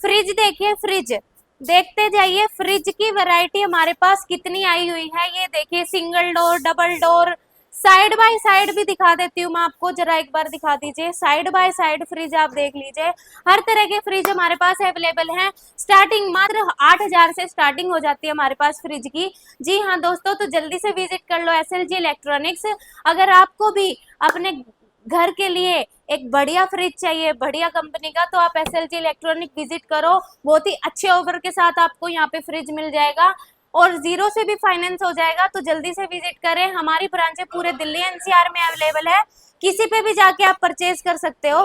Fridge देखिए, fridge देखते जाइए, फ्रिज की वैरायटी हमारे पास कितनी आई हुई है। ये देखिए, single door, double door, side by side भी दिखा देती हूँ मैं आपको, जरा एक बार दिखा दीजिए। साइड बाय साइड फ्रिज आप देख लीजिए, हर तरह के फ्रिज हमारे पास अवेलेबल हैं। स्टार्टिंग मात्र 8,000 से स्टार्टिंग हो जाती है हमारे पास फ्रिज की। जी हाँ दोस्तों, तो जल्दी से विजिट कर लो SLG इलेक्ट्रॉनिक्स। अगर आपको भी अपने घर के लिए एक बढ़िया फ्रिज चाहिए, बढ़िया कंपनी का, तो आप SLG इलेक्ट्रॉनिक विजिट करो। बहुत ही अच्छे ऑफर के साथ आपको यहाँ पे फ्रिज मिल जाएगा और जीरो से भी फाइनेंस हो जाएगा। तो जल्दी से विजिट करें, हमारी ब्रांचें पूरे दिल्ली NCR में अवेलेबल है, किसी पे भी जाके आप परचेज कर सकते हो।